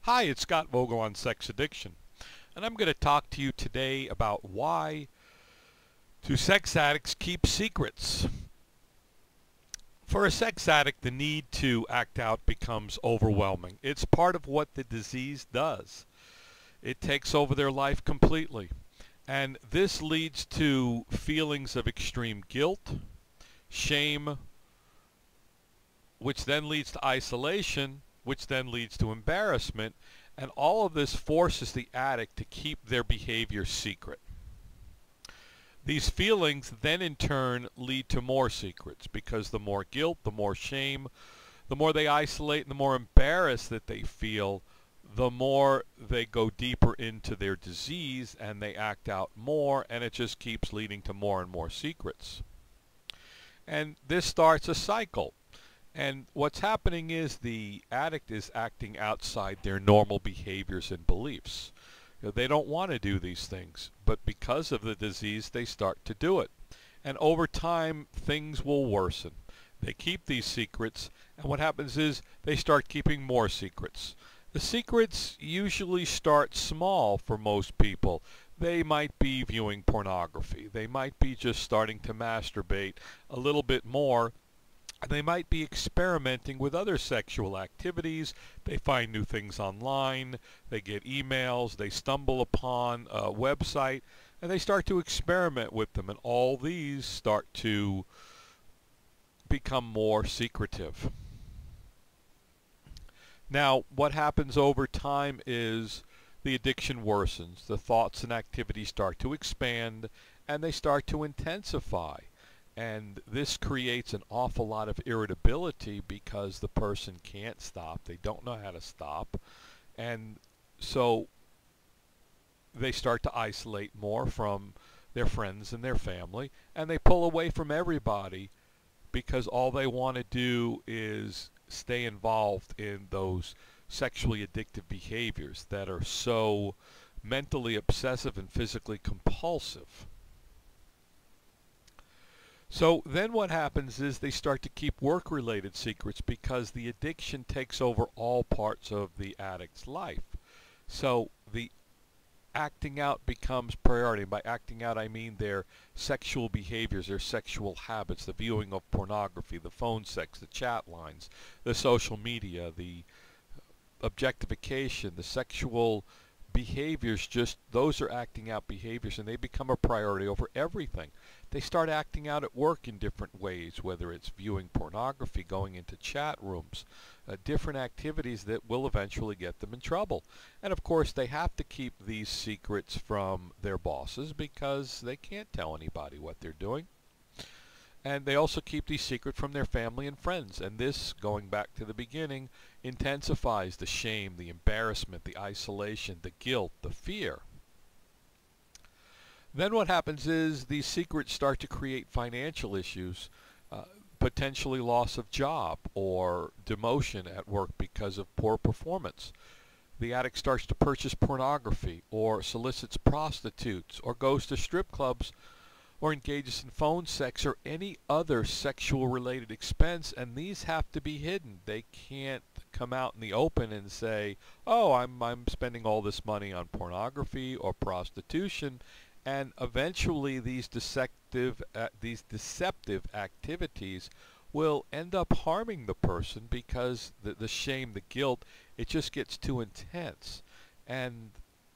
Hi, it's Scott Vogel on sex addiction, and I'm going to talk to you today about why do sex addicts keep secrets. For a sex addict, the need to act out becomes overwhelming. It's part of what the disease does. It takes over their life completely, and this leads to feelings of extreme guilt, shame, which then leads to isolation, which then leads to embarrassment, and all of this forces the addict to keep their behavior secret. These feelings then in turn lead to more secrets because the more guilt, the more shame, the more they isolate and the more embarrassed that they feel, the more they go deeper into their disease and they act out more, and it just keeps leading to more and more secrets. And this starts a cycle. And what's happening is the addict is acting outside their normal behaviors and beliefs. They don't want to do these things, but because of the disease, they start to do it. And over time, things will worsen. They keep these secrets, and what happens is they start keeping more secrets. The secrets usually start small for most people. They might be viewing pornography. They might be just starting to masturbate a little bit more. They might be experimenting with other sexual activities. They find new things online. They get emails. They stumble upon a website, and they start to experiment with them. And all these start to become more secretive. Now, what happens over time is the addiction worsens. The thoughts and activities start to expand, and they start to intensify. And this creates an awful lot of irritability because the person can't stop. They don't know how to stop. And so they start to isolate more from their friends and their family. And they pull away from everybody because all they want to do is stay involved in those sexually addictive behaviors that are so mentally obsessive and physically compulsive. So then what happens is they start to keep work-related secrets because the addiction takes over all parts of the addict's life. So the acting out becomes priority. And by acting out, I mean their sexual behaviors, their sexual habits, the viewing of pornography, the phone sex, the chat lines, the social media, the objectification, the sexual behaviors, just those are acting out behaviors, and they become a priority over everything. They start acting out at work in different ways, whether it's viewing pornography, going into chat rooms, different activities that will eventually get them in trouble. And of course they have to keep these secrets from their bosses because they can't tell anybody what they're doing. And they also keep these secret from their family and friends. And this, going back to the beginning, intensifies the shame, the embarrassment, the isolation, the guilt, the fear. Then what happens is these secrets start to create financial issues, potentially loss of job or demotion at work because of poor performance. The addict starts to purchase pornography or solicits prostitutes or goes to strip clubs or engages in phone sex or any other sexual related expense, and these have to be hidden. They can't come out in the open and say, oh, I'm spending all this money on pornography or prostitution, and eventually these deceptive activities will end up harming the person because the shame, the guilt, it just gets too intense. And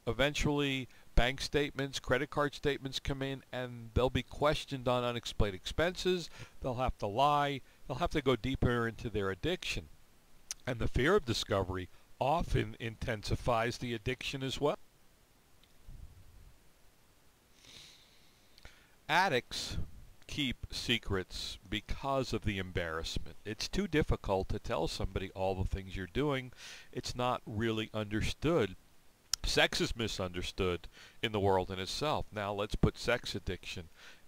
eventually bank statements, credit card statements come in, and they'll be questioned on unexplained expenses. They'll have to lie. They'll have to go deeper into their addiction. And the fear of discovery often intensifies the addiction as well. Addicts keep secrets because of the embarrassment. It's too difficult to tell somebody all the things you're doing. It's not really understood. Sex is misunderstood in the world in itself. Now let's put sex addiction,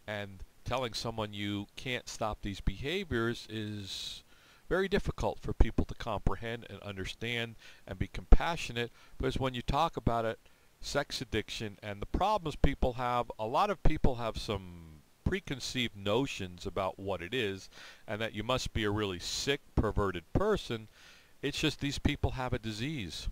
and telling someone you can't stop these behaviors is very difficult for people to comprehend and understand and be compassionate, because when you talk about it, sex addiction and the problems people have, a lot of people have some preconceived notions about what it is, and that you must be a really sick, perverted person. It's just these people have a disease.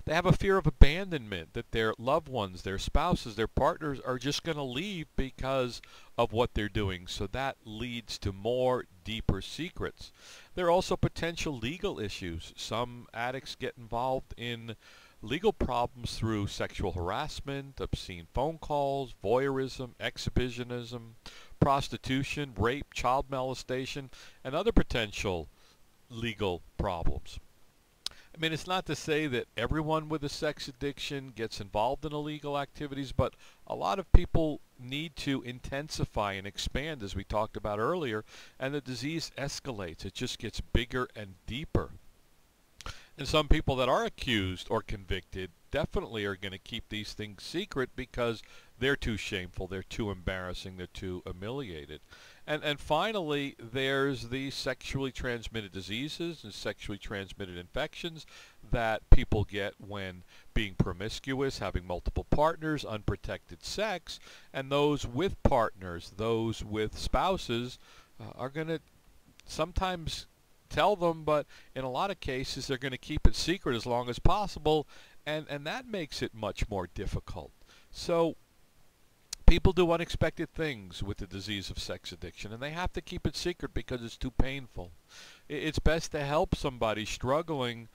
They have a fear of abandonment, that their loved ones, their spouses, their partners are just going to leave because of what they're doing. So that leads to more deeper secrets. There are also potential legal issues. Some addicts get involved in legal problems through sexual harassment, obscene phone calls, voyeurism, exhibitionism, prostitution, rape, child molestation, and other potential legal problems. I mean, it's not to say that everyone with a sex addiction gets involved in illegal activities, but a lot of people need to intensify and expand, as we talked about earlier, and the disease escalates. It just gets bigger and deeper. And some people that are accused or convicted definitely are going to keep these things secret because they're too shameful, they're too embarrassing, they're too humiliated. And finally, there's the sexually transmitted diseases and sexually transmitted infections that people get when being promiscuous, having multiple partners, unprotected sex, and those with partners, those with spouses, are going to sometimes tell them, but in a lot of cases they're going to keep it secret as long as possible, and that makes it much more difficult. So people do unexpected things with the disease of sex addiction, and they have to keep it secret because it's too painful. It's best to help somebody struggling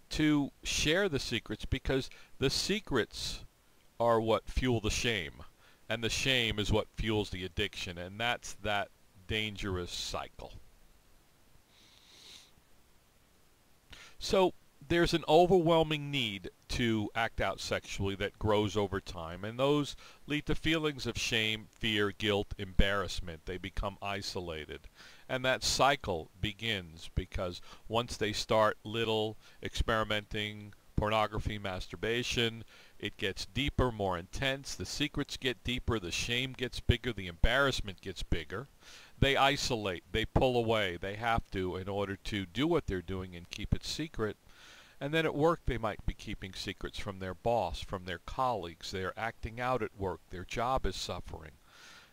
to share the secrets, because the secrets are what fuel the shame, and the shame is what fuels the addiction, and that's that dangerous cycle. So there's an overwhelming need to act out sexually that grows over time, and those lead to feelings of shame, fear, guilt, embarrassment. They become isolated, and that cycle begins because once they start little, experimenting, pornography, masturbation, it gets deeper, more intense, the secrets get deeper, the shame gets bigger, the embarrassment gets bigger. They isolate, they pull away, they have to in order to do what they're doing and keep it secret. And then at work they might be keeping secrets from their boss, from their colleagues. They're acting out at work, their job is suffering.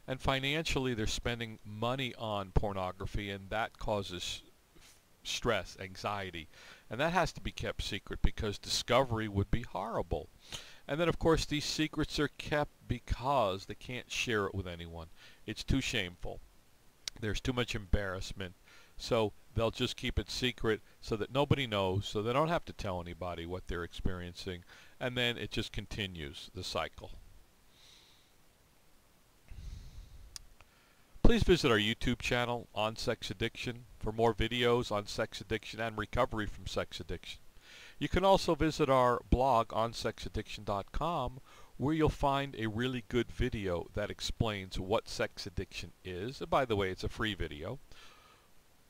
And financially they're spending money on pornography, and that causes stress, anxiety. And that has to be kept secret because discovery would be horrible. And then of course these secrets are kept because they can't share it with anyone. It's too shameful. There's too much embarrassment, so they'll just keep it secret so that nobody knows, so they don't have to tell anybody what they're experiencing, and then it just continues the cycle. Please visit our YouTube channel on sex addiction for more videos on sex addiction and recovery from sex addiction. You can also visit our blog on sexaddiction.com, where you'll find a really good video that explains what sex addiction is. And by the way, it's a free video.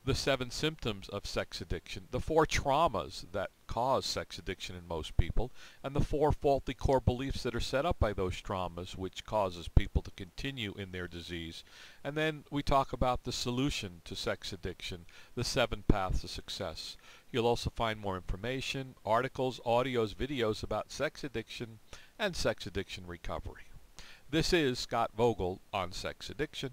The 7 symptoms of sex addiction, the 4 traumas that cause sex addiction in most people, and the 4 faulty core beliefs that are set up by those traumas, which causes people to continue in their disease. And then we talk about the solution to sex addiction, the 7 paths to success. You'll also find more information, articles, audios, videos about sex addiction and sex addiction recovery. This is Scott Vogel on Sex Addiction.